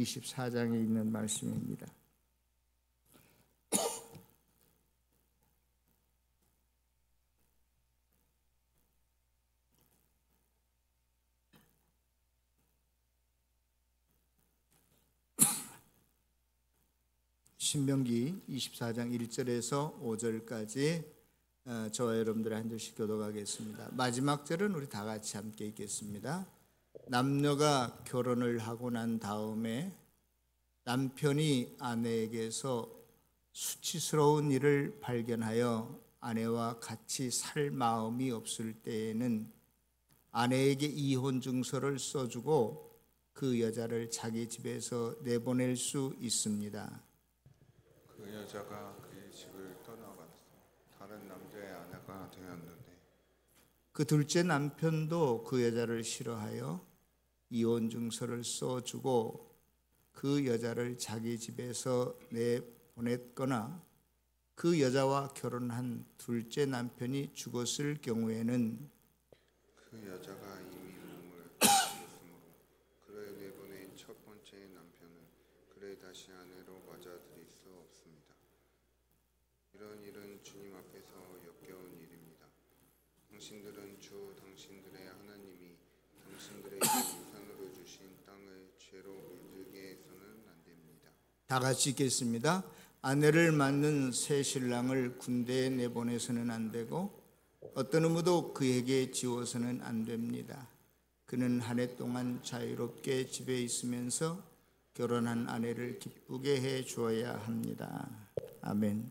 24장에 있는 말씀입니다. 신명기 24장 1절에서 5절까지 저와 여러분들의 한 절씩 교독하겠습니다. 마지막 절은 우리 다 같이 함께 읽겠습니다. 남녀가 결혼을 하고 난 다음에 남편이 아내에게서 수치스러운 일을 발견하여 아내와 같이 살 마음이 없을 때에는 아내에게 이혼 증서를 써주고 그 여자를 자기 집에서 내보낼 수 있습니다. 그 여자가 그의 집을 떠나가서 다른 남자의 아내가 되었는데 그 둘째 남편도 그 여자를 싫어하여 이혼 증서를 써주고 그 여자를 자기 집에서 내보냈거나 그 여자와 결혼한 둘째 남편이 죽었을 경우에는 그 여자가 이미 몸을 잃었으므로 그를 내보낸 첫 번째 남편은 그를 다시 아내로 맞아들일 수 없습니다. 이런 일은 주님 앞에서 역겨운 일입니다. 당신들은 주 당신들의 하나님이 당신들에게 유산으로 주신 땅을 죄로 물들게 해서는 안 됩니다. 다 같이 읽겠습니다. 아내를 맞는 새 신랑을 군대에 내보내서는 안 되고 어떤 의무도 그에게 지워서는 안 됩니다. 그는 한 해 동안 자유롭게 집에 있으면서 결혼한 아내를 기쁘게 해 주어야 합니다. 아멘.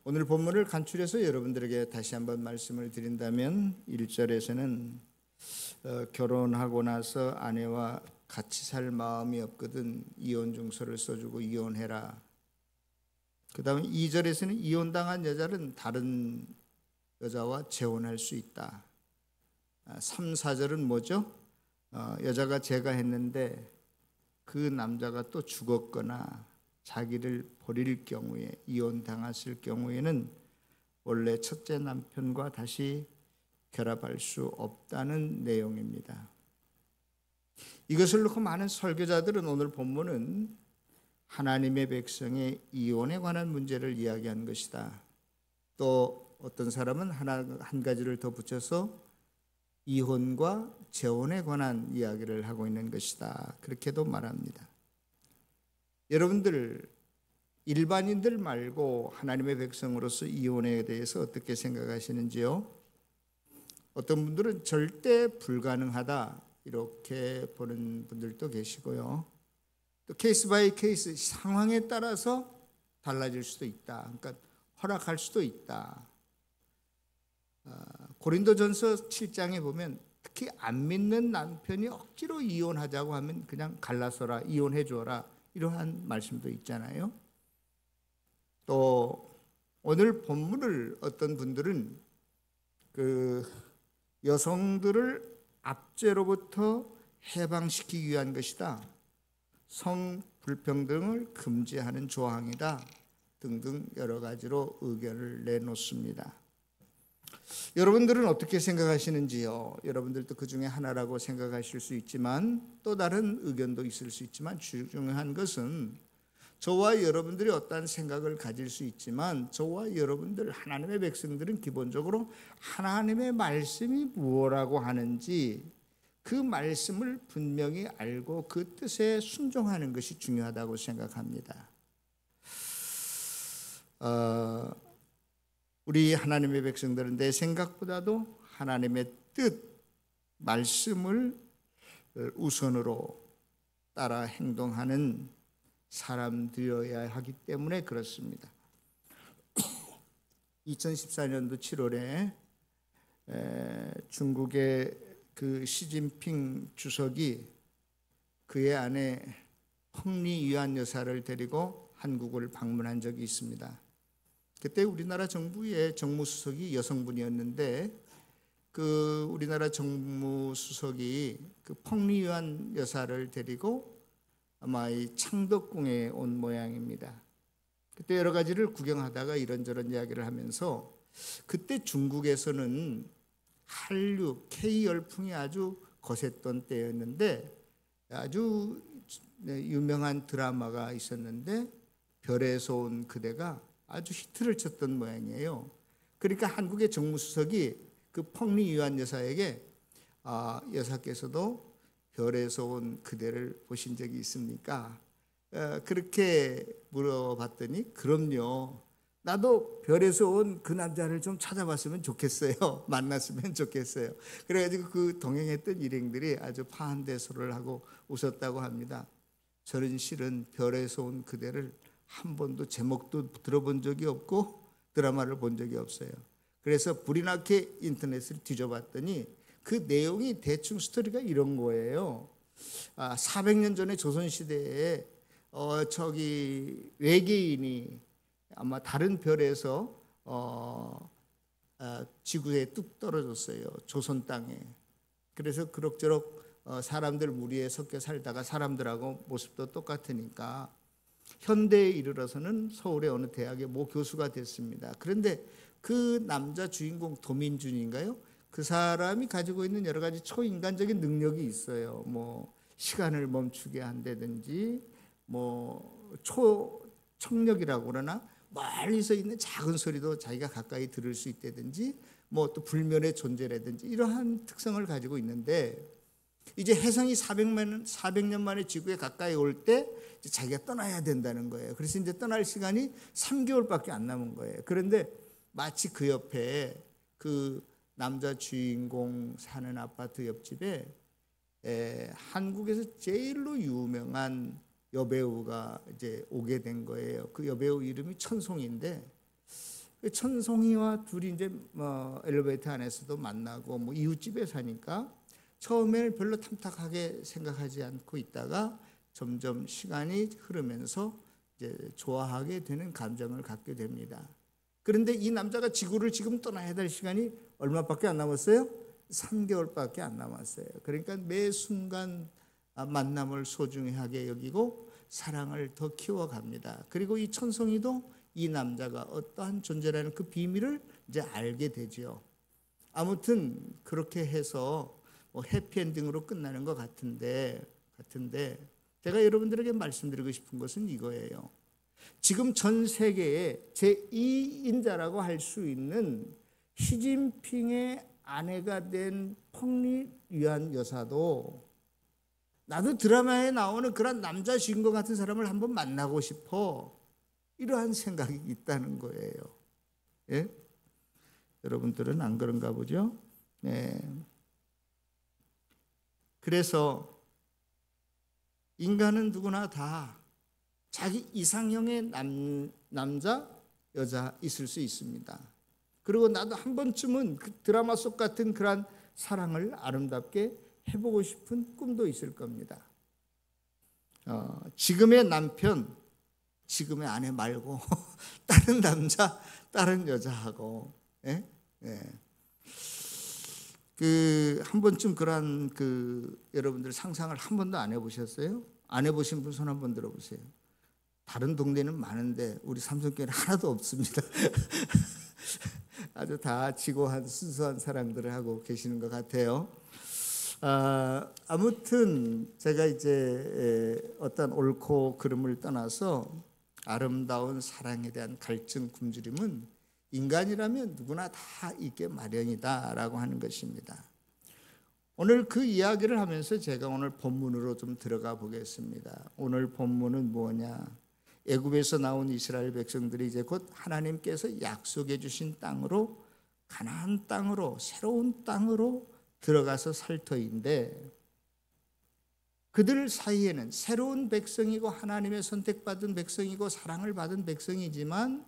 오늘 본문을 간추려서 여러분들에게 다시 한번 말씀을 드린다면 1절에서는 결혼하고 나서 아내와 같이 살 마음이 없거든 이혼 증서를 써주고 이혼해라. 그 다음에 2절에서는 이혼당한 여자는 다른 여자와 재혼할 수 있다. 3, 4절은 뭐죠? 여자가 재가했는데 그 남자가 또 죽었거나 자기를 버릴 경우에 이혼당했을 경우에는 원래 첫째 남편과 다시 결합할 수 없다는 내용입니다. 이것을 놓고 많은 설교자들은 오늘 본문은 하나님의 백성의 이혼에 관한 문제를 이야기한 것이다. 또 어떤 사람은 한 가지를 더 붙여서 이혼과 재혼에 관한 이야기를 하고 있는 것이다. 그렇게도 말합니다. 여러분들 일반인들 말고 하나님의 백성으로서 이혼에 대해서 어떻게 생각하시는지요? 어떤 분들은 절대 불가능하다 이렇게 보는 분들도 계시고요. 또 케이스 바이 케이스 상황에 따라서 달라질 수도 있다. 그러니까 허락할 수도 있다. 고린도전서 7장에 보면 특히 안 믿는 남편이 억지로 이혼하자고 하면 그냥 갈라서라, 이혼해 줘라 이러한 말씀도 있잖아요. 또 오늘 본문을 어떤 분들은 그 여성들을 압제로부터 해방시키기 위한 것이다. 성불평등을 금지하는 조항이다. 등등 여러 가지로 의견을 내놓습니다. 여러분들은 어떻게 생각하시는지요? 여러분들도 그 중에 하나라고 생각하실 수 있지만 또 다른 의견도 있을 수 있지만 중요한 것은 저와 여러분들이 어떠한 생각을 가질 수 있지만 저와 여러분들 하나님의 백성들은 기본적으로 하나님의 말씀이 무엇라고 하는지 그 말씀을 분명히 알고 그 뜻에 순종하는 것이 중요하다고 생각합니다. 우리 하나님의 백성들은 내 생각보다도 하나님의 뜻, 말씀을 우선으로 따라 행동하는 사람들이어야 하기 때문에 그렇습니다. 2014년도 7월에 중국의 그 시진핑 주석이 그의 아내 펑리위안 여사를 데리고 한국을 방문한 적이 있습니다. 그때 우리나라 정부의 정무수석이 여성분이었는데 그 우리나라 정무수석이 그 펑리위안 여사를 데리고 아마 이 창덕궁에 온 모양입니다. 그때 여러 가지를 구경하다가 이런저런 이야기를 하면서 그때 중국에서는 한류 K 열풍이 아주 거셌던 때였는데 아주 유명한 드라마가 있었는데 별에서 온 그대가 아주 히트를 쳤던 모양이에요. 그러니까 한국의 정무수석이 그 펑리 유한 여사에게 여사께서도 별에서 온 그대를 보신 적이 있습니까? 그렇게 물어봤더니 그럼요. 나도 별에서 온 그 남자를 좀 찾아봤으면 좋겠어요. 만났으면 좋겠어요. 그래가지고 그 동행했던 일행들이 아주 파한대소를 하고 웃었다고 합니다. 저는 실은 별에서 온 그대를 한 번도 제목도 들어본 적이 없고 드라마를 본 적이 없어요. 그래서 불이 나게 인터넷을 뒤져봤더니 그 내용이 대충 스토리가 이런 거예요. 400년 전에 조선시대에 외계인이 아마 다른 별에서 지구에 뚝 떨어졌어요. 조선 땅에. 그래서 그럭저럭 사람들 무리에 섞여 살다가 사람들하고 모습도 똑같으니까 현대에 이르러서는 서울의 어느 대학의 모 교수가 됐습니다. 그런데 그 남자 주인공 도민준인가요? 그 사람이 가지고 있는 여러 가지 초인간적인 능력이 있어요. 뭐 시간을 멈추게 한다든지 뭐 초청력이라고 그러나 멀리서 있는 작은 소리도 자기가 가까이 들을 수 있다든지 뭐 또 불면의 존재라든지 이러한 특성을 가지고 있는데 이제 혜성이 400년 만에 지구에 가까이 올 때 자기가 떠나야 된다는 거예요. 그래서 이제 떠날 시간이 3개월밖에 안 남은 거예요. 그런데 마치 그 옆에 그 남자 주인공 사는 아파트 옆집에 한국에서 제일로 유명한 여배우가 이제 오게 된 거예요. 그 여배우 이름이 천송이인데 그 천송이와 둘이 이제 엘리베이터 안에서도 만나고 뭐 이웃집에 사니까 처음에는 별로 탐탁하게 생각하지 않고 있다가 점점 시간이 흐르면서 이제 좋아하게 되는 감정을 갖게 됩니다. 그런데 이 남자가 지구를 지금 떠나야 될 시간이 얼마밖에 안 남았어요? 3개월밖에 안 남았어요. 그러니까 매 순간 만남을 소중히 하게 여기고 사랑을 더 키워갑니다. 그리고 이 천송이도 이 남자가 어떠한 존재라는 그 비밀을 이제 알게 되죠. 아무튼 그렇게 해서 뭐 해피엔딩으로 끝나는 것 같은데 제가 여러분들에게 말씀드리고 싶은 것은 이거예요. 지금 전 세계에 제2인자라고 할 수 있는 시진핑의 아내가 된 펑리 유한 여사도 나도 드라마에 나오는 그런 남자 주인공 같은 사람을 한번 만나고 싶어 이러한 생각이 있다는 거예요. 예? 여러분들은 안 그런가 보죠? 네. 그래서 인간은 누구나 다 자기 이상형의 남자, 여자 있을 수 있습니다. 그리고 나도 한 번쯤은 그 드라마 속 같은 그런 사랑을 아름답게 해보고 싶은 꿈도 있을 겁니다. 지금의 남편, 지금의 아내 말고 다른 남자, 다른 여자하고 한 번쯤 그런 여러분들 상상을 한 번도 안 해보셨어요? 안 해보신 분 손 한번 들어보세요. 다른 동네는 많은데 우리 삼성교회는 하나도 없습니다. 아주 다 지고한 순수한 사랑들을 하고 계시는 것 같아요. 아무튼 제가 이제 어떤 옳고 그름을 떠나서 아름다운 사랑에 대한 갈증 굶주림은 인간이라면 누구나 다 있게 마련이다라고 하는 것입니다. 오늘 그 이야기를 하면서 제가 오늘 본문으로 좀 들어가 보겠습니다. 오늘 본문은 뭐냐? 애굽에서 나온 이스라엘 백성들이 이제 곧 하나님께서 약속해 주신 땅으로 가나안 땅으로 새로운 땅으로 들어가서 살 터인데 그들 사이에는 새로운 백성이고 하나님의 선택받은 백성이고 사랑을 받은 백성이지만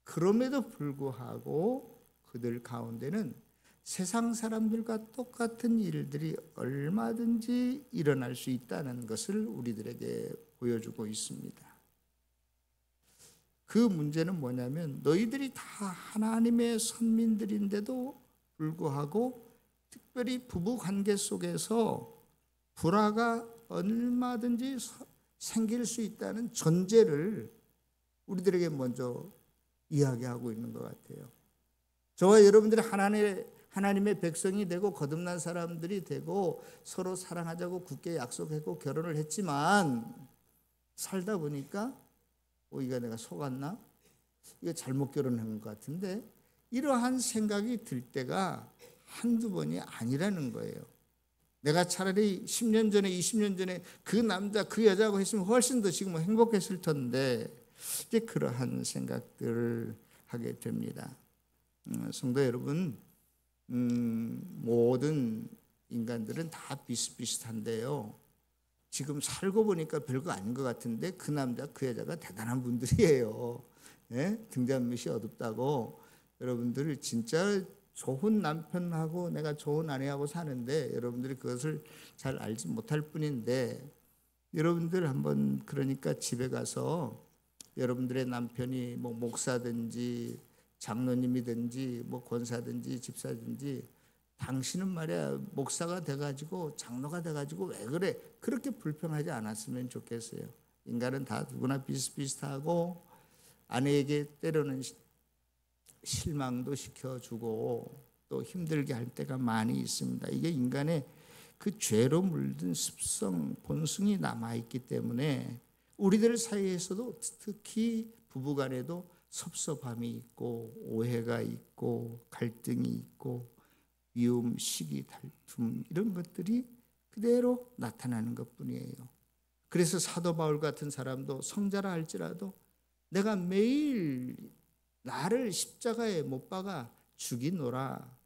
그럼에도 불구하고 그들 가운데는 세상 사람들과 똑같은 일들이 얼마든지 일어날 수 있다는 것을 우리들에게 보여주고 있습니다. 그 문제는 뭐냐면 너희들이 다 하나님의 선민들인데도 불구하고 특별히 부부 관계 속에서 불화가 얼마든지 생길 수 있다는 전제를 우리들에게 먼저 이야기하고 있는 것 같아요. 저와 여러분들이 하나님의 백성이 되고 거듭난 사람들이 되고 서로 사랑하자고 굳게 약속하고 결혼을 했지만 살다 보니까 이거 내가 속았나? 이거 잘못 결혼한 것 같은데 이러한 생각이 들 때가 한두 번이 아니라는 거예요. 내가 차라리 10년 전에 20년 전에 그 남자 그 여자하고 했으면 훨씬 더 지금 행복했을 텐데 이제 그러한 생각들을 하게 됩니다. 성도 여러분, 모든 인간들은 다 비슷비슷한데요. 지금 살고 보니까 별거 아닌 것 같은데 그 남자 그 여자가 대단한 분들이에요. 예? 등잔빛이 어둡다고 여러분들 진짜 좋은 남편하고 내가 좋은 아내하고 사는데 여러분들이 그것을 잘 알지 못할 뿐인데 여러분들 한번 그러니까 집에 가서 여러분들의 남편이 뭐 목사든지 장로님이든지 뭐 권사든지 집사든지 당신은 말이야 목사가 돼가지고 장로가 돼가지고 왜 그래 그렇게 불평하지 않았으면 좋겠어요. 인간은 다 누구나 비슷비슷하고 아내에게 때로는 실망도 시켜주고 또 힘들게 할 때가 많이 있습니다. 이게 인간의 그 죄로 물든 습성, 본성이 남아있기 때문에 우리들 사이에서도 특히 부부간에도 섭섭함이 있고 오해가 있고 갈등이 있고 미움, 시기, 다툼 이런 것들이 그대로 나타나는 것뿐이에요. 그래서 사도 바울 같은 사람도 성자라 할지라도 내가 매일 나를 십자가에 못 박아 죽이노라.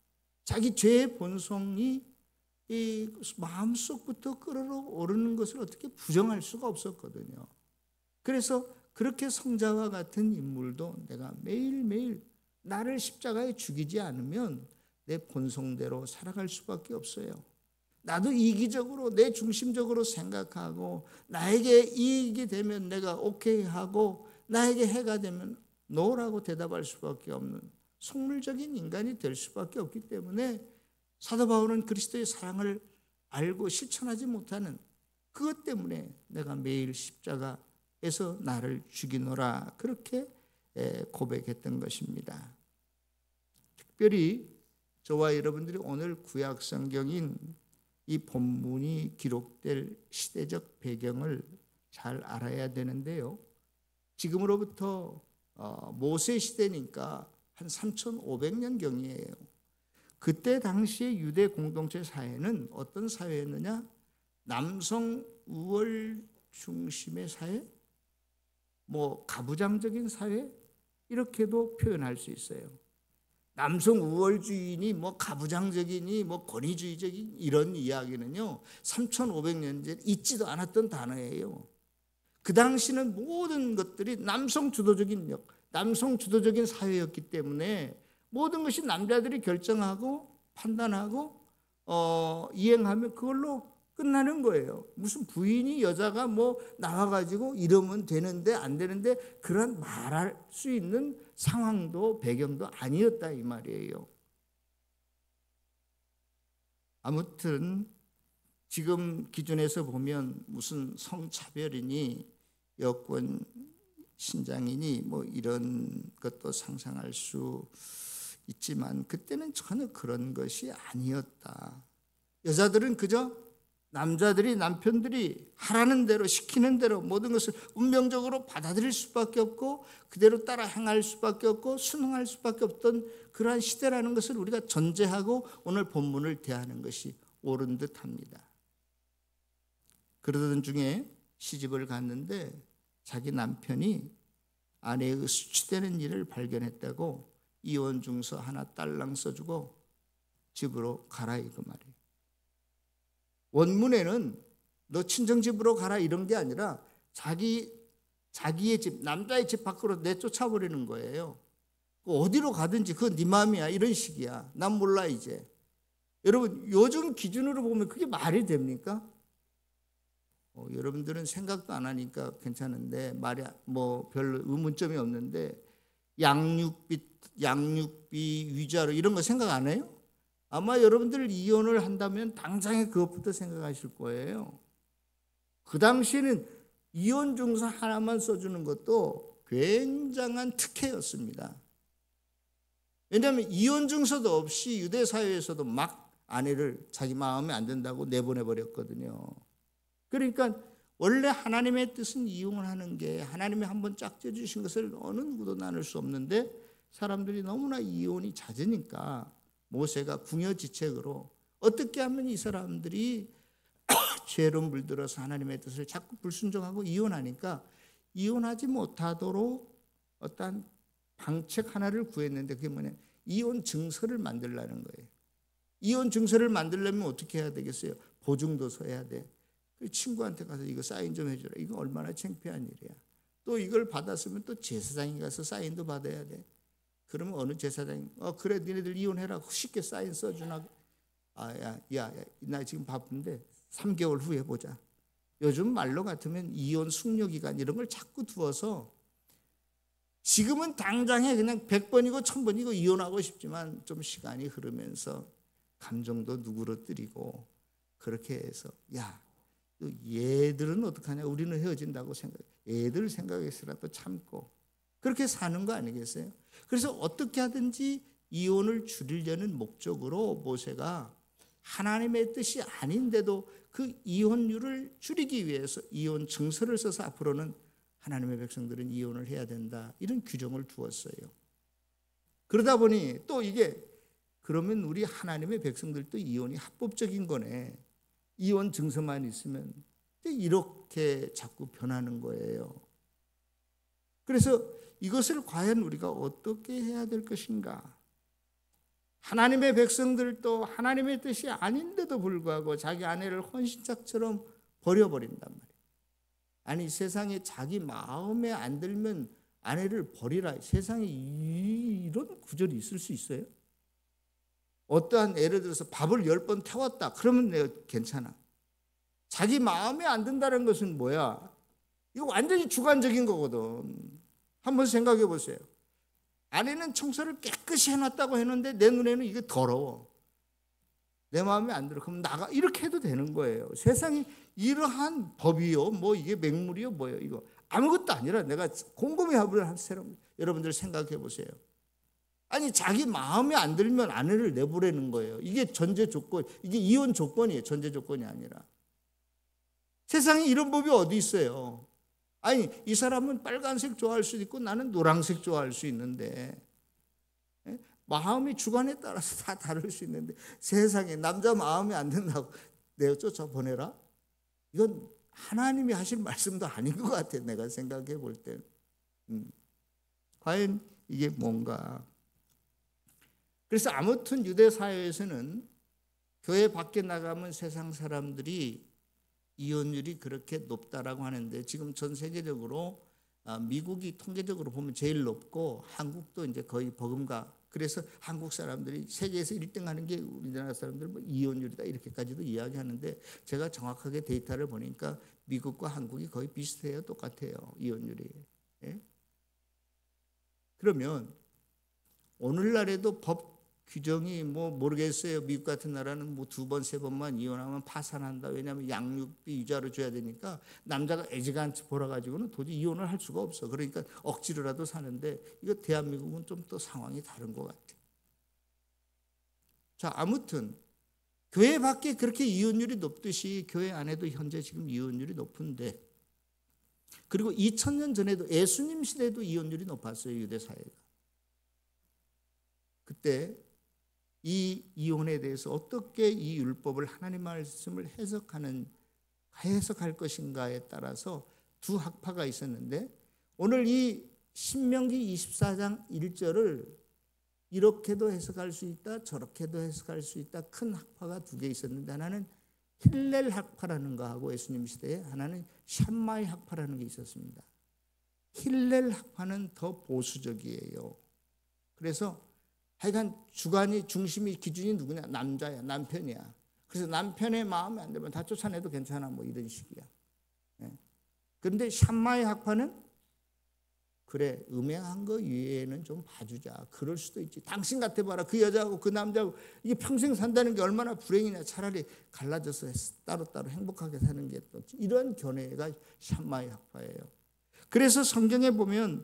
자기 죄의 본성이 이 마음속부터 끓어오르는 것을 어떻게 부정할 수가 없었거든요. 그래서 그렇게 성자와 같은 인물도 내가 매일매일 나를 십자가에 죽이지 않으면 내 본성대로 살아갈 수밖에 없어요. 나도 이기적으로 내 중심적으로 생각하고 나에게 이익이 되면 내가 오케이 하고 나에게 해가 되면 노라고 대답할 수밖에 없는 속물적인 인간이 될 수밖에 없기 때문에 사도 바울은 그리스도의 사랑을 알고 실천하지 못하는 그것 때문에 내가 매일 십자가에서 나를 죽이노라 그렇게 고백했던 것입니다. 특별히 저와 여러분들이 오늘 구약 성경인 이 본문이 기록될 시대적 배경을 잘 알아야 되는데요. 지금으로부터 모세 시대니까 한 3,500년경이에요. 그때 당시의 유대 공동체 사회는 어떤 사회였느냐? 남성 우월 중심의 사회? 뭐 가부장적인 사회? 이렇게도 표현할 수 있어요. 남성 우월주의니 뭐 가부장적이니 뭐 권위주의적인 이런 이야기는요 3,500년 전에 있지도 않았던 단어예요. 그 당시는 모든 것들이 남성 주도적인 남성 주도적인 사회였기 때문에 모든 것이 남자들이 결정하고 판단하고 이행하면 그걸로 끝나는 거예요. 무슨 부인이 여자가 뭐 나와가지고 이러면 되는데 안 되는데 그런 말할 수 있는 상황도 배경도 아니었다 이 말이에요. 아무튼 지금 기준에서 보면 무슨 성차별이니 여권 신장이니 뭐 이런 것도 상상할 수 있지만 그때는 전혀 그런 것이 아니었다. 여자들은 그저 남자들이 남편들이 하라는 대로 시키는 대로 모든 것을 운명적으로 받아들일 수밖에 없고 그대로 따라 행할 수밖에 없고 순응할 수밖에 없던 그러한 시대라는 것을 우리가 전제하고 오늘 본문을 대하는 것이 옳은 듯합니다. 그러던 중에 시집을 갔는데 자기 남편이 아내의 수치되는 일을 발견했다고 이혼 증서 하나 딸랑 써주고 집으로 가라 이거 말이에요. 원문에는 너 친정집으로 가라 이런 게 아니라 자기의 집, 남자의 집 밖으로 내쫓아버리는 거예요. 어디로 가든지 그건 네 마음이야 이런 식이야. 난 몰라 이제. 여러분 요즘 기준으로 보면 그게 말이 됩니까? 여러분들은 생각도 안 하니까 괜찮은데 말이 뭐 별로 의문점이 없는데 양육비 위자료 이런 거 생각 안 해요? 아마 여러분들 이혼을 한다면 당장에 그것부터 생각하실 거예요. 그 당시에는 이혼 증서 하나만 써주는 것도 굉장한 특혜였습니다. 왜냐하면 이혼 증서도 없이 유대 사회에서도 막 아내를 자기 마음에 안 든다고 내보내버렸거든요. 그러니까 원래 하나님의 뜻은 이혼하는 게 하나님이 한번 짝져 주신 것을 어느 누구도 나눌 수 없는데 사람들이 너무나 이혼이 잦으니까 모세가 궁여지책으로 어떻게 하면 이 사람들이 죄로 물들어서 하나님의 뜻을 자꾸 불순종하고 이혼하니까 이혼하지 못하도록 어떤 방책 하나를 구했는데 그게 뭐냐, 이혼 증서를 만들라는 거예요. 이혼 증서를 만들려면 어떻게 해야 되겠어요? 보증도서 해야 돼. 그 친구한테 가서 이거 사인 좀 해줘라. 이거 얼마나 창피한 일이야. 또 이걸 받았으면 또 제사장에 가서 사인도 받아야 돼. 그러면 어느 제사장이 그래 니네들 이혼해라 쉽게 사인 써주나. 나 지금 바쁜데 3개월 후에 보자. 요즘 말로 같으면 이혼 숙려기간 이런 걸 자꾸 두어서 지금은 당장에 그냥 100번이고 1000번이고 이혼하고 싶지만 좀 시간이 흐르면서 감정도 누그러뜨리고 그렇게 해서 얘들은 어떡하냐, 우리는 헤어진다고 애들 생각해서라도 참고 그렇게 사는 거 아니겠어요? 그래서 어떻게 하든지 이혼을 줄이려는 목적으로 모세가 하나님의 뜻이 아닌데도 그 이혼율을 줄이기 위해서 이혼 증서를 써서 앞으로는 하나님의 백성들은 이혼을 해야 된다, 이런 규정을 두었어요. 그러다 보니 또 이게 그러면 우리 하나님의 백성들도 이혼이 합법적인 거네, 이혼 증서만 있으면 이렇게 자꾸 변하는 거예요. 그래서 이것을 과연 우리가 어떻게 해야 될 것인가? 하나님의 백성들도 하나님의 뜻이 아닌데도 불구하고 자기 아내를 헌신짝처럼 버려버린단 말이에요. 아니 세상에 자기 마음에 안 들면 아내를 버리라. 세상에 이런 구절이 있을 수 있어요? 어떠한 예를 들어서 밥을 10번 태웠다. 그러면 내가 괜찮아. 자기 마음에 안 든다는 것은 뭐야? 이거 완전히 주관적인 거거든. 한번 생각해 보세요. 아내는 청소를 깨끗이 해놨다고 했는데 내 눈에는 이게 더러워. 내 마음에 안 들어. 그럼 나가. 이렇게 해도 되는 거예요. 세상에 이러한 법이요, 뭐 이게 맹물이요, 뭐요, 이거 아무것도 아니라 내가 곰곰이 합을 한 사람, 여러분들 생각해 보세요. 아니 자기 마음에 안 들면 아내를 내보내는 거예요. 이게 전제 조건, 이게 이혼 조건이에요. 전제 조건이 아니라. 세상에 이런 법이 어디 있어요? 아니 이 사람은 빨간색 좋아할 수도 있고 나는 노란색 좋아할 수 있는데 마음의 주관에 따라서 다 다를 수 있는데 세상에 남자 마음에 안 든다고 내가 쫓아보내라? 이건 하나님이 하실 말씀도 아닌 것 같아. 내가 생각해 볼 때 과연 이게 뭔가. 그래서 아무튼 유대 사회에서는 교회 밖에 나가면 세상 사람들이 이혼율이 그렇게 높다라고 하는데 지금 전 세계적으로 미국이 통계적으로 보면 제일 높고 한국도 이제 거의 버금가. 그래서 한국 사람들이 세계에서 1등 하는 게 우리나라 사람들 뭐 이혼율이다 이렇게까지도 이야기하는데 제가 정확하게 데이터를 보니까 미국과 한국이 거의 비슷해요. 똑같아요. 이혼율이. 예? 그러면 오늘날에도 법 규정이 뭐 모르겠어요. 미국 같은 나라는 뭐 2번, 3번만 이혼하면 파산한다. 왜냐하면 양육비 유자로 줘야 되니까 남자가 애지간히 벌어가지고는 도저히 이혼을 할 수가 없어. 그러니까 억지로라도 사는데 이거 대한민국은 좀 또 상황이 다른 것 같아. 자, 아무튼 교회 밖에 그렇게 이혼율이 높듯이 교회 안에도 현재 지금 이혼율이 높은데 그리고 2000년 전에도 예수님 시대에도 이혼율이 높았어요. 유대 사회가. 그때 이 이혼에 대해서 어떻게 이 율법을 하나님 말씀을 해석할 것인가에 따라서 두 학파가 있었는데 오늘 이 신명기 24장 1절을 이렇게도 해석할 수 있다, 저렇게도 해석할 수 있다. 큰 학파가 두 개 있었는데 하나는 힐렐 학파라는 거하고 예수님 시대에 하나는 샴마이 학파라는 게 있었습니다. 힐렐 학파는 더 보수적이에요. 그래서 하여간 주관이 중심이 기준이 누구냐? 남자야, 남편이야. 그래서 남편의 마음에 안 들면 다 쫓아내도 괜찮아, 뭐 이런 식이야. 그런데 샴마이 학파는 그래, 음행한 거 위에는 좀 봐주자. 그럴 수도 있지. 당신 같아봐라. 그 여자하고 그 남자하고 이게 평생 산다는 게 얼마나 불행이냐. 차라리 갈라져서 따로따로 행복하게 사는 게 또 이런 견해가 샴마이 학파예요. 그래서 성경에 보면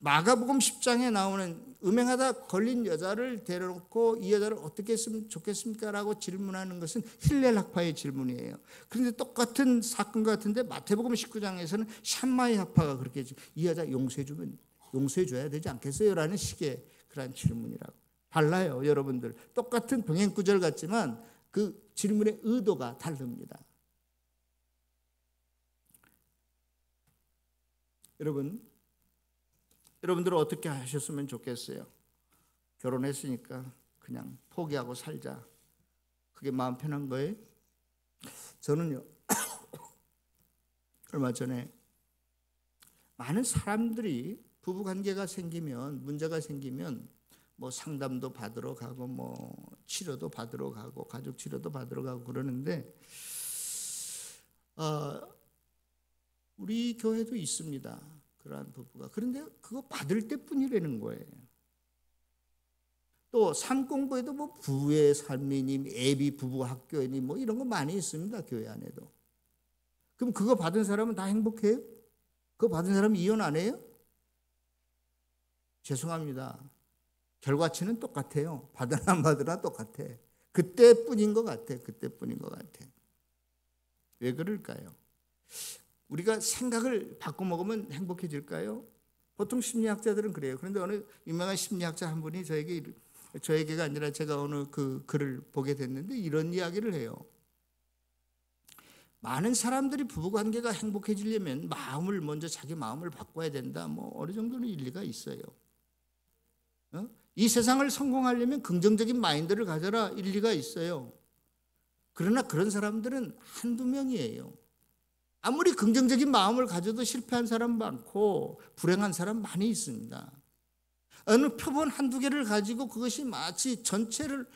마가복음 10장에 나오는 음행하다 걸린 여자를 데려놓고 이 여자를 어떻게 했으면 좋겠습니까? 라고 질문하는 것은 힐렐 학파의 질문이에요. 그런데 똑같은 사건 같은데 마태복음 19장에서는 샴마이 학파가 그렇게 했죠. 이 여자 용서해줘야 되지 않겠어요? 라는 식의 그런 질문이라고. 달라요, 여러분들. 똑같은 병행 구절 같지만 그 질문의 의도가 다릅니다. 여러분들은 어떻게 하셨으면 좋겠어요? 결혼했으니까 그냥 포기하고 살자. 그게 마음 편한 거예요? 저는요, 얼마 전에 많은 사람들이 부부관계가 생기면, 문제가 생기면 뭐 상담도 받으러 가고 뭐 치료도 받으러 가고 가족 치료도 받으러 가고 그러는데 우리 교회도 있습니다. 그러한 부부가. 그런데 그거 받을 때뿐이라는 거예요. 또 삶 공부에도 뭐 부의 삶이니 애비 부부 학교니 뭐 이런 거 많이 있습니다. 교회 안에도. 그럼 그거 받은 사람은 다 행복해요? 그거 받은 사람은 이혼 안 해요? 죄송합니다. 결과치는 똑같아요. 받으나 안 받으나 똑같아. 그때뿐인 것 같아. 그때뿐인 것 같아. 왜 그럴까요? 우리가 생각을 바꿔먹으면 행복해질까요? 보통 심리학자들은 그래요. 그런데 어느 유명한 심리학자 한 분이 저에게가 아니라 제가 어느 그 글을 보게 됐는데 이런 이야기를 해요. 많은 사람들이 부부관계가 행복해지려면 자기 마음을 바꿔야 된다. 뭐 어느 정도는 일리가 있어요. 이 세상을 성공하려면 긍정적인 마인드를 가져라. 일리가 있어요. 그러나 그런 사람들은 한두 명이에요. 아무리 긍정적인 마음을 가져도 실패한 사람 많고 불행한 사람 많이 있습니다. 어느 표본 한두 개를 가지고 그것이 마치 전체를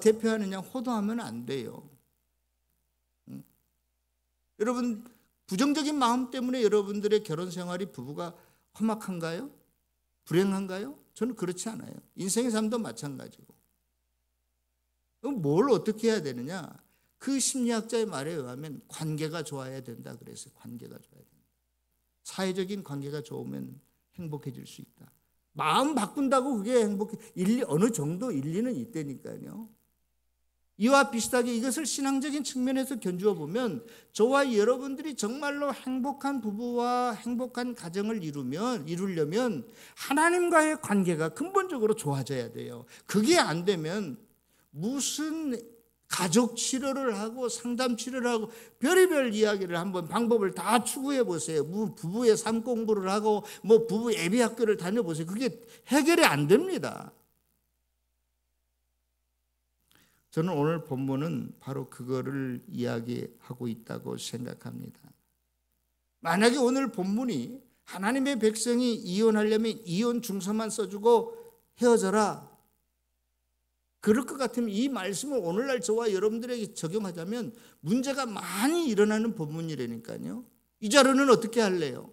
대표하느냐 호도하면 안 돼요. 여러분, 부정적인 마음 때문에 여러분들의 결혼 생활이 부부가 험악한가요? 불행한가요? 저는 그렇지 않아요. 인생의 삶도 마찬가지고. 그럼 뭘 어떻게 해야 되느냐? 그 심리학자의 말에 의하면 관계가 좋아야 된다 그랬어요. 관계가 좋아야 된다. 사회적인 관계가 좋으면 행복해질 수 있다. 마음 바꾼다고 그게 어느 정도 일리는 있다니까요. 이와 비슷하게 이것을 신앙적인 측면에서 견주어 보면 저와 여러분들이 정말로 행복한 부부와 행복한 가정을 이루려면 하나님과의 관계가 근본적으로 좋아져야 돼요. 그게 안 되면 무슨 가족 치료를 하고 상담 치료를 하고 별의별 이야기를 한번 방법을 다 추구해 보세요. 부부의 삶 공부를 하고 뭐 부부 예비 학교를 다녀보세요. 그게 해결이 안 됩니다. 저는 오늘 본문은 바로 그거를 이야기하고 있다고 생각합니다. 만약에 오늘 본문이 하나님의 백성이 이혼하려면 이혼 중서만 써주고 헤어져라, 그럴 것 같으면 이 말씀을 오늘날 저와 여러분들에게 적용하자면 문제가 많이 일어나는 본문이라니까요. 이자로는 어떻게 할래요?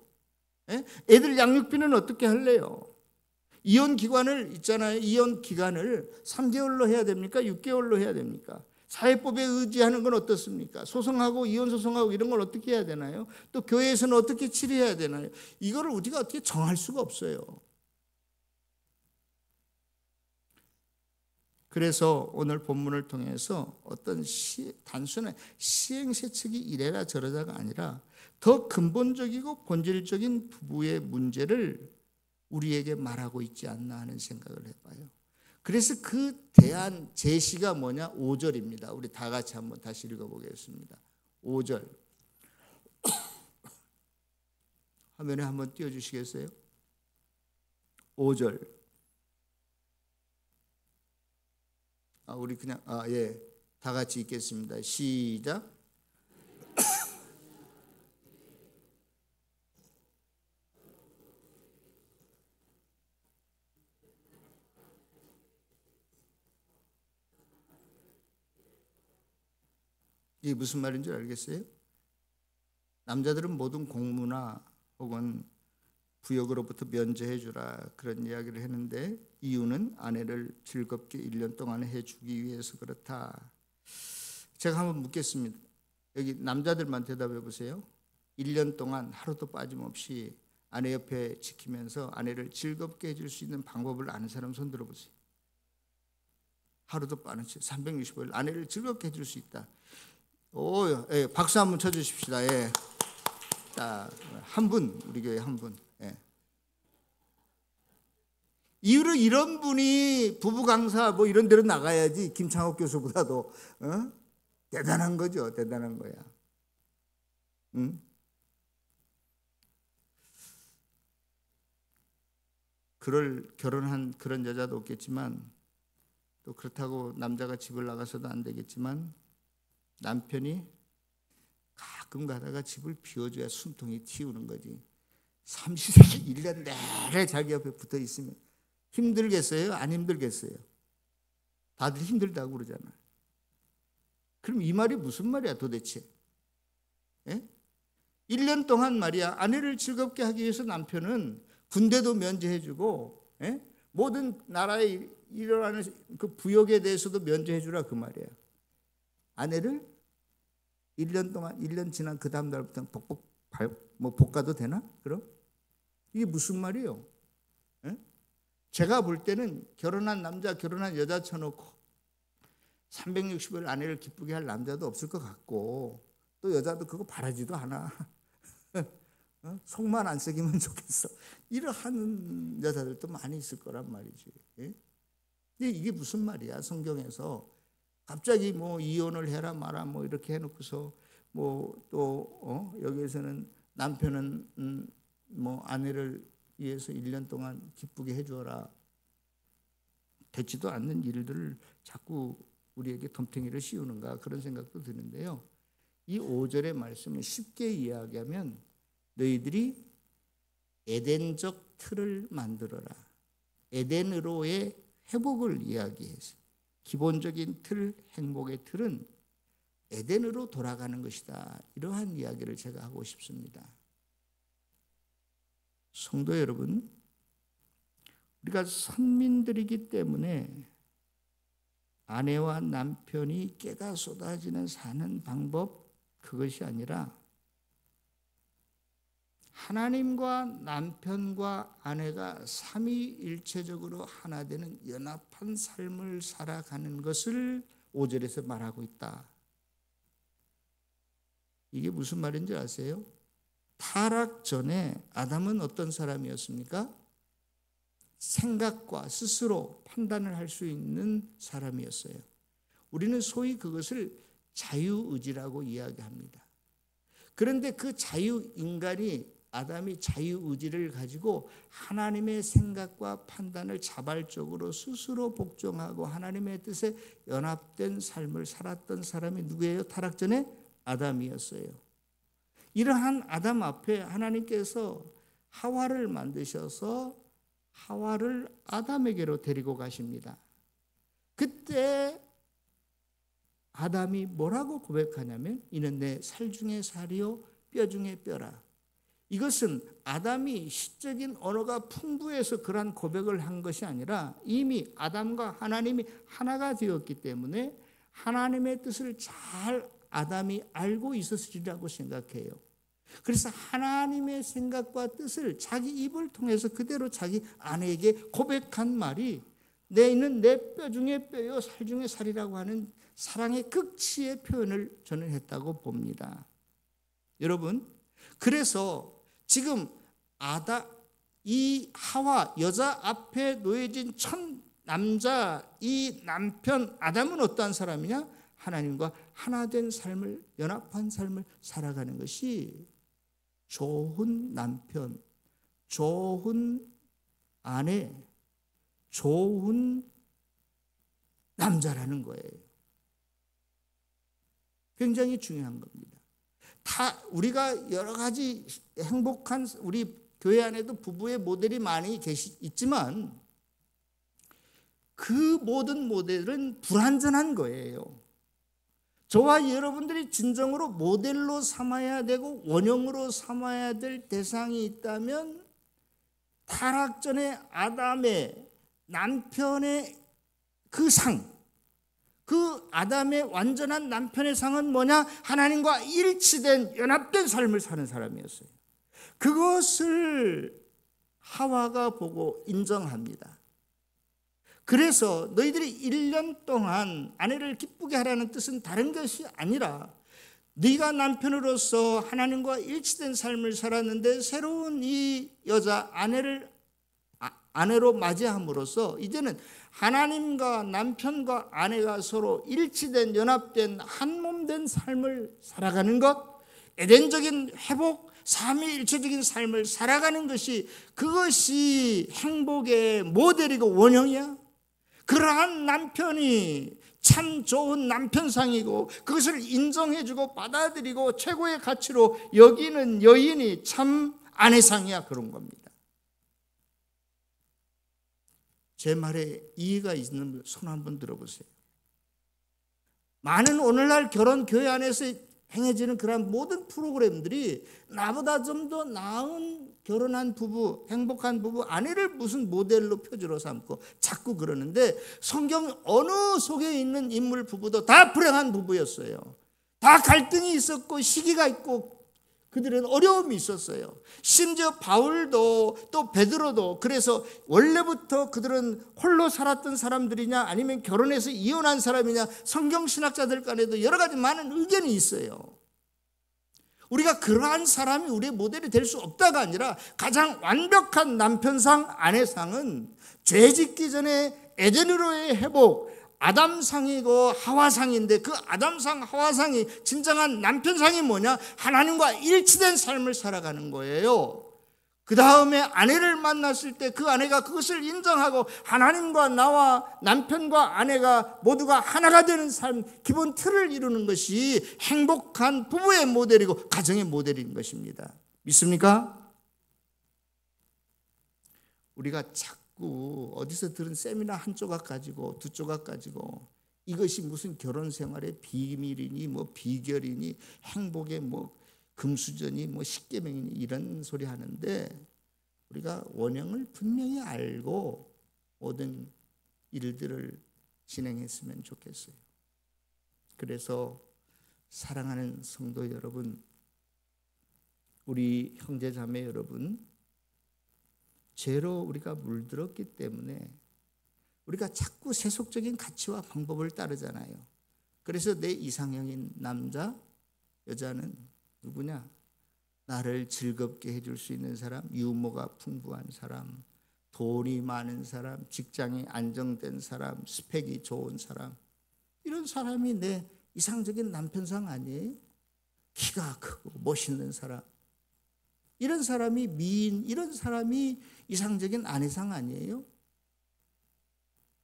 애들 양육비는 어떻게 할래요? 이혼 기간을 3개월로 해야 됩니까? 6개월로 해야 됩니까? 사회법에 의지하는 건 어떻습니까? 소송하고 이혼 소송하고 이런 걸 어떻게 해야 되나요? 또 교회에서는 어떻게 치료해야 되나요? 이거를 우리가 어떻게 정할 수가 없어요. 그래서 오늘 본문을 통해서 어떤 단순한 시행세척이 이래라 저러라가 아니라 더 근본적이고 본질적인 부부의 문제를 우리에게 말하고 있지 않나 하는 생각을 해봐요. 그래서 그 대안 제시가 뭐냐? 5절입니다. 우리 다 같이 한번 다시 읽어보겠습니다. 5절 화면에 한번 띄워주시겠어요? 5절 우리 그냥 다 같이 읽겠습니다. 시작. 이게 무슨 말인 줄 알겠어요? 남자들은 모든 공무나 혹은 부역으로부터 면제해 주라 그런 이야기를 했는데 이유는 아내를 즐겁게 1년 동안 해주기 위해서 그렇다. 제가 한번 묻겠습니다. 여기 남자들만 대답해 보세요. 1년 동안 하루도 빠짐없이 아내 옆에 지키면서 아내를 즐겁게 해줄 수 있는 방법을 아는 사람 손 들어보세요. 하루도 빠르지 365일 아내를 즐겁게 해줄 수 있다. 오, 예, 박수 한번 쳐주십시다. 예. 한 분, 우리 교회 한 분. 예. 이유로 이런 분이 부부 강사 뭐 이런 데로 나가야지 김창옥 교수보다도 대단한 거죠. 대단한 거야. 응? 결혼한 그런 여자도 없겠지만 또 그렇다고 남자가 집을 나가서도 안 되겠지만 남편이 가끔 가다가 집을 비워줘야 숨통이 튀우는 거지. 삼시세끼 1년 내내 자기 옆에 붙어 있으면 힘들겠어요? 안 힘들겠어요? 다들 힘들다고 그러잖아. 그럼 이 말이 무슨 말이야 도대체? 예? 1년 동안 말이야 아내를 즐겁게 하기 위해서 남편은 군대도 면제해주고 모든 나라에 일어나는 그 부역에 대해서도 면제해주라 그 말이야. 아내를 1년 동안 1년 지난 그 다음 날부터는 볶아도 되나? 그럼 이게 무슨 말이에요? 제가 볼 때는 결혼한 남자 결혼한 여자 쳐놓고 360일 아내를 기쁘게 할 남자도 없을 것 같고 또 여자도 그거 바라지도 않아. 속만 안 썩이면 좋겠어. 이러한 여자들도 많이 있을 거란 말이지. 이게 무슨 말이야? 성경에서 갑자기 뭐 이혼을 해라 마라 뭐 이렇게 해놓고서 뭐 또 여기에서는 남편은 뭐 아내를 위해서 1년 동안 기쁘게 해주어라. 되지도 않는 일들을 자꾸 우리에게 덤탱이를 씌우는가 그런 생각도 드는데요. 이 5절의 말씀을 쉽게 이야기하면 너희들이 에덴적 틀을 만들어라. 에덴으로의 회복을 이야기해서 기본적인 틀, 행복의 틀은 에덴으로 돌아가는 것이다. 이러한 이야기를 제가 하고 싶습니다. 성도 여러분, 우리가 선민들이기 때문에 아내와 남편이 깨가 쏟아지는 사는 방법 그것이 아니라 하나님과 남편과 아내가 삼위일체적으로 하나 되는 연합한 삶을 살아가는 것을 5절에서 말하고 있다. 이게 무슨 말인지 아세요? 타락 전에 아담은 어떤 사람이었습니까? 생각과 스스로 판단을 할 수 있는 사람이었어요. 우리는 소위 그것을 자유의지라고 이야기합니다. 그런데 그 자유인간이 아담이 자유의지를 가지고 하나님의 생각과 판단을 자발적으로 스스로 복종하고 하나님의 뜻에 연합된 삶을 살았던 사람이 누구예요? 타락 전에 아담이었어요. 이러한 아담 앞에 하나님께서 하와를 만드셔서 하와를 아담에게로 데리고 가십니다. 그때 아담이 뭐라고 고백하냐면 이는 내 살 중에 살이요 뼈 중에 뼈라. 이것은 아담이 시적인 언어가 풍부해서 그러한 고백을 한 것이 아니라 이미 아담과 하나님이 하나가 되었기 때문에 하나님의 뜻을 잘 아담이 알고 있었으리라고 생각해요. 그래서 하나님의 생각과 뜻을 자기 입을 통해서 그대로 자기 아내에게 고백한 말이 내는 내 뼈 중에 뼈요 살 중에 살이라고 하는 사랑의 극치의 표현을 저는 했다고 봅니다. 여러분, 그래서 지금 이 하와 여자 앞에 놓여진 첫 남자 이 남편 아담은 어떠한 사람이냐? 하나님과 하나 된 삶을 연합한 삶을 살아가는 것이 좋은 남편, 좋은 아내, 좋은 남자라는 거예요. 굉장히 중요한 겁니다. 우리가 여러 가지 행복한 우리 교회 안에도 부부의 모델이 많이 있지만 그 모든 모델은 불완전한 거예요. 저와 여러분들이 진정으로 모델로 삼아야 되고 원형으로 삼아야 될 대상이 있다면 타락 전에 아담의 남편의 그 상, 그 아담의 완전한 남편의 상은 뭐냐? 하나님과 일치된 연합된 삶을 사는 사람이었어요. 그것을 하와가 보고 인정합니다. 그래서 너희들이 1년 동안 아내를 기쁘게 하라는 뜻은 다른 것이 아니라 네가 남편으로서 하나님과 일치된 삶을 살았는데 새로운 이 여자 아내로 맞이함으로써 이제는 하나님과 남편과 아내가 서로 일치된 연합된 한몸된 삶을 살아가는 것, 에덴적인 회복, 삼위일체적인 삶을 살아가는 것이 그것이 행복의 모델이고 원형이야. 그러한 남편이 참 좋은 남편상이고 그것을 인정해주고 받아들이고 최고의 가치로 여기는 여인이 참 아내상이야. 그런 겁니다. 제 말에 이해가 있는 분 손 한번 들어보세요. 많은 오늘날 결혼 교회 안에서 행해지는 그런 모든 프로그램들이 나보다 좀 더 나은 결혼한 부부, 행복한 부부, 아내를 무슨 모델로 표지로 삼고 자꾸 그러는데 성경 어느 속에 있는 인물 부부도 다 불행한 부부였어요. 다 갈등이 있었고 시기가 있고 그들은 어려움이 있었어요. 심지어 바울도 또 베드로도 그래서 원래부터 그들은 홀로 살았던 사람들이냐 아니면 결혼해서 이혼한 사람이냐 성경신학자들 간에도 여러 가지 많은 의견이 있어요. 우리가 그러한 사람이 우리의 모델이 될 수 없다가 아니라 가장 완벽한 남편상 아내상은 죄 짓기 전에 에덴으로의 회복 아담상이고 하와상인데 그 아담상 하와상이 진정한 남편상이 뭐냐? 하나님과 일치된 삶을 살아가는 거예요. 그 다음에 아내를 만났을 때 그 아내가 그것을 인정하고 하나님과 나와 남편과 아내가 모두가 하나가 되는 삶 기본 틀을 이루는 것이 행복한 부부의 모델이고 가정의 모델인 것입니다. 믿습니까? 우리가 자꾸 어디서 들은 세미나 한 조각 가지고 두 조각 가지고 이것이 무슨 결혼 생활의 비밀이니 뭐 비결이니 행복의 뭐 금수저니 뭐 십계명이니 이런 소리 하는데 우리가 원형을 분명히 알고 모든 일들을 진행했으면 좋겠어요. 그래서 사랑하는 성도 여러분, 우리 형제 자매 여러분, 죄로 우리가 물들었기 때문에 우리가 자꾸 세속적인 가치와 방법을 따르잖아요. 그래서 내 이상형인 남자, 여자는 누구냐? 나를 즐겁게 해줄 수 있는 사람, 유머가 풍부한 사람, 돈이 많은 사람, 직장이 안정된 사람, 스펙이 좋은 사람, 이런 사람이 내 이상적인 남편상 아니에요? 키가 크고 멋있는 사람, 이런 사람이 미인, 이런 사람이 이상적인 아내상 아니에요?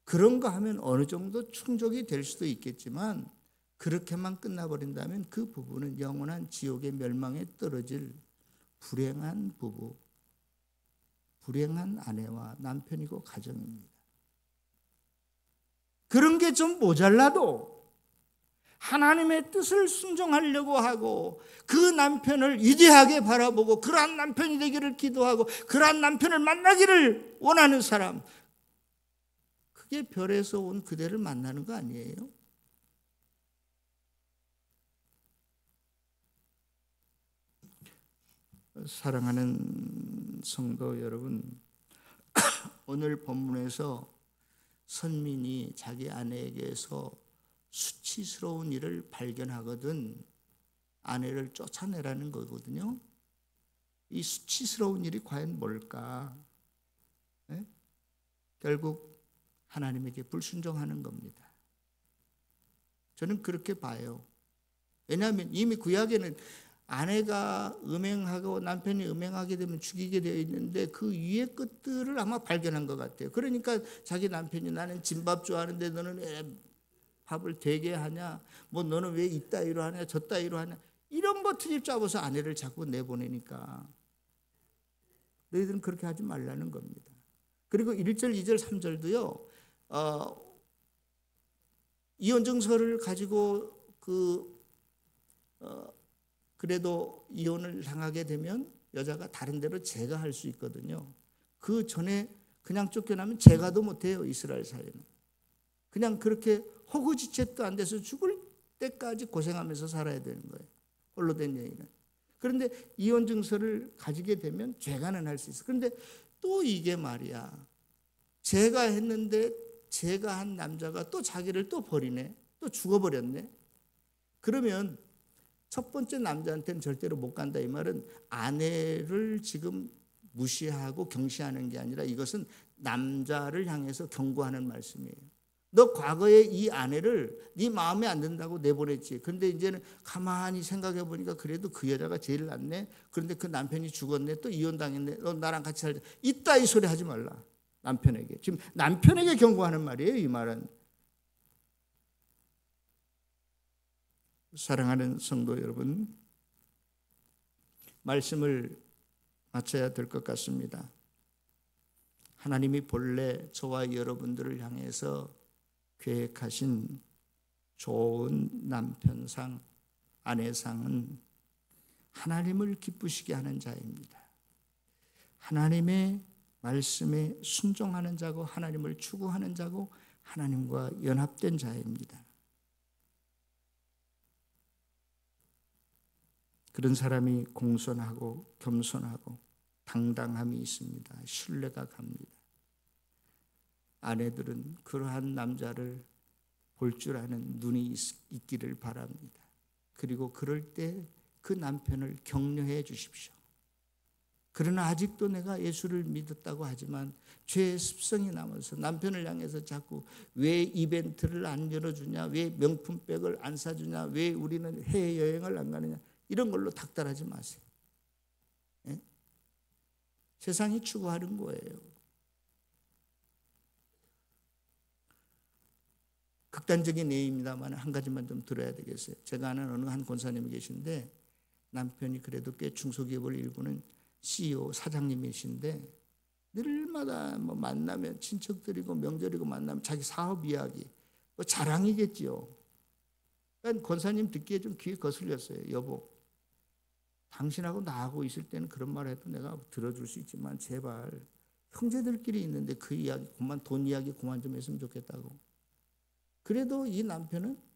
그런 거 하면 어느 정도 충족이 될 수도 있겠지만 그렇게만 끝나버린다면 그 부부는 영원한 지옥의 멸망에 떨어질 불행한 부부, 불행한 아내와 남편이고 가정입니다. 그런 게 좀 모자라도 하나님의 뜻을 순종하려고 하고 그 남편을 위대하게 바라보고 그러한 남편이 되기를 기도하고 그러한 남편을 만나기를 원하는 사람, 그게 별에서 온 그대를 만나는 거 아니에요? 사랑하는 성도 여러분, 오늘 본문에서 선민이 자기 아내에게서 수치스러운 일을 발견하거든 아내를 쫓아내라는 거거든요. 이 수치스러운 일이 과연 뭘까? 네? 결국 하나님에게 불순종하는 겁니다. 저는 그렇게 봐요. 왜냐하면 이미 구약에는 아내가 음행하고 남편이 음행하게 되면 죽이게 되어 있는데 그 위의 것들을 아마 발견한 것 같아요. 그러니까 자기 남편이 나는 진밥 좋아하는데 너는 왜 밥을 되게 하냐, 뭐 너는 왜 이따위로 하냐 저따위로 하냐, 이런 거 트집 잡아서 아내를 자꾸 내보내니까 너희들은 그렇게 하지 말라는 겁니다. 그리고 1절, 2절, 3절도요 이혼증서를 가지고 그래도 이혼을 당하게 되면 여자가 다른 데로 재가할 수 있거든요. 그 전에 그냥 쫓겨나면 재가도 못해요. 이스라엘 사회는. 그냥 그렇게 허구지책도 안 돼서 죽을 때까지 고생하면서 살아야 되는 거예요. 홀로 된 여인은. 그런데 이혼 증서를 가지게 되면 죄가는 할 수 있어. 그런데 또 이게 말이야. 제가 했는데 제가 한 남자가 또 자기를 또 버리네. 또 죽어버렸네. 그러면 첫 번째 남자한테는 절대로 못 간다. 이 말은 아내를 지금 무시하고 경시하는 게 아니라 이것은 남자를 향해서 경고하는 말씀이에요. 너 과거에 이 아내를 네 마음에 안 든다고 내보냈지. 그런데 이제는 가만히 생각해 보니까 그래도 그 여자가 제일 낫네. 그런데 그 남편이 죽었네. 또 이혼당했네. 너 나랑 같이 살자. 이따위 소리 하지 말라. 남편에게. 지금 남편에게 경고하는 말이에요. 이 말은. 사랑하는 성도 여러분, 말씀을 마쳐야 될 것 같습니다. 하나님이 본래 저와 여러분들을 향해서 계획하신 좋은 남편상, 아내상은 하나님을 기쁘시게 하는 자입니다. 하나님의 말씀에 순종하는 자고 하나님을 추구하는 자고 하나님과 연합된 자입니다. 그런 사람이 공손하고 겸손하고 당당함이 있습니다. 신뢰가 갑니다. 아내들은 그러한 남자를 볼 줄 아는 눈이 있기를 바랍니다. 그리고 그럴 때 그 남편을 격려해 주십시오. 그러나 아직도 내가 예수를 믿었다고 하지만 죄의 습성이 남아서 남편을 향해서 자꾸 왜 이벤트를 안 열어주냐, 왜 명품백을 안 사주냐, 왜 우리는 해외여행을 안 가느냐, 이런 걸로 닥달하지 마세요. 예? 세상이 추구하는 거예요. 극단적인 예입니다만 한 가지만 좀 들어야 되겠어요. 제가 아는 어느 한 권사님이 계신데 남편이 그래도 꽤 중소기업을 일구는 CEO 사장님이신데 늘마다 뭐 만나면 친척들이고 명절이고 만나면 자기 사업 이야기, 뭐 자랑이겠지요. 그러니까 권사님 듣기에 좀 귀에 거슬렸어요. 여보, 당신하고 나하고 있을 때는 그런 말 해도 내가 들어줄 수 있지만 제발 형제들끼리 있는데 그 이야기 그만, 돈 이야기 그만 좀 했으면 좋겠다고. 그래도 이 남편은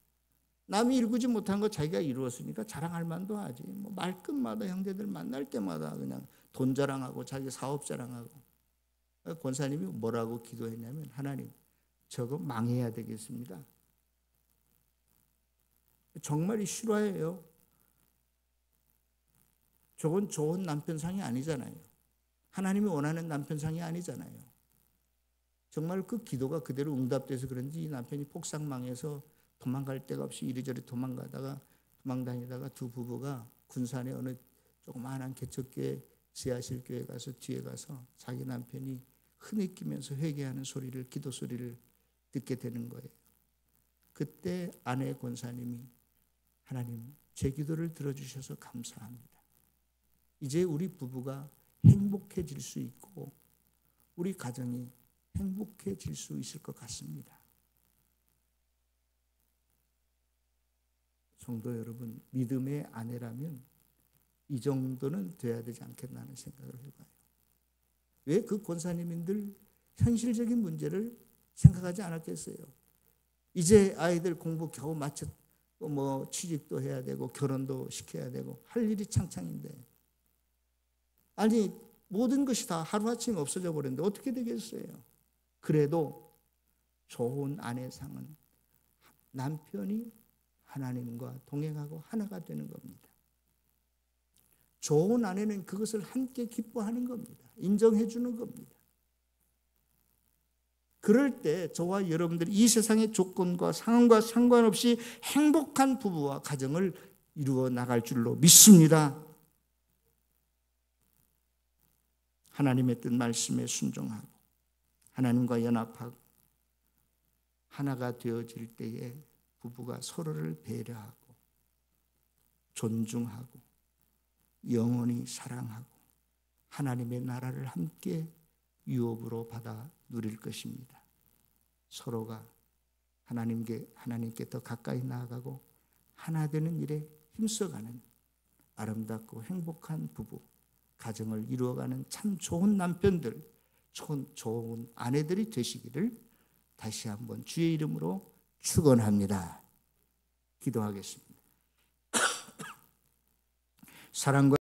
남이 이루지 못한 거 자기가 이루었으니까 자랑할 만도 하지. 뭐 말끝마다 형제들 만날 때마다 그냥 돈 자랑하고 자기 사업 자랑하고. 권사님이 뭐라고 기도했냐면 하나님, 저거 망해야 되겠습니다. 정말 이 실화예요. 저건 좋은 남편상이 아니잖아요. 하나님이 원하는 남편상이 아니잖아요. 정말 그 기도가 그대로 응답돼서 그런지 이 남편이 폭삭망해서 도망갈 데가 없이 이리저리 도망다니다가 두 부부가 군산에 어느 조그마한 개척교회 지하실교회 가서 뒤에 가서 자기 남편이 흐느끼면서 회개하는 소리를, 기도 소리를 듣게 되는 거예요. 그때 아내 권사님이 하나님, 제 기도를 들어주셔서 감사합니다. 이제 우리 부부가 행복해질 수 있고 우리 가정이 행복해질 수 있을 것 같습니다. 성도 여러분, 믿음의 아내라면 이 정도는 돼야 되지 않겠나 하는 생각을 해봐요. 왜 그 권사님인들 현실적인 문제를 생각하지 않았겠어요? 이제 아이들 공부 겨우 마쳤고 뭐 취직도 해야 되고 결혼도 시켜야 되고 할 일이 창창인데, 아니 모든 것이 다 하루아침에 없어져 버렸는데 어떻게 되겠어요? 그래도 좋은 아내상은 남편이 하나님과 동행하고 하나가 되는 겁니다. 좋은 아내는 그것을 함께 기뻐하는 겁니다. 인정해 주는 겁니다. 그럴 때 저와 여러분들이 이 세상의 조건과 상황과 상관없이 행복한 부부와 가정을 이루어 나갈 줄로 믿습니다. 하나님의 뜻 말씀에 순종하고 하나님과 연합하고 하나가 되어질 때에 부부가 서로를 배려하고 존중하고 영원히 사랑하고 하나님의 나라를 함께 유업으로 받아 누릴 것입니다. 서로가 하나님께 더 가까이 나아가고 하나 되는 일에 힘써가는 아름답고 행복한 부부, 가정을 이루어가는 참 좋은 남편들, 좋은 아내들이 되시기를 다시 한번 주의 이름으로 축원합니다. 기도하겠습니다. 사랑과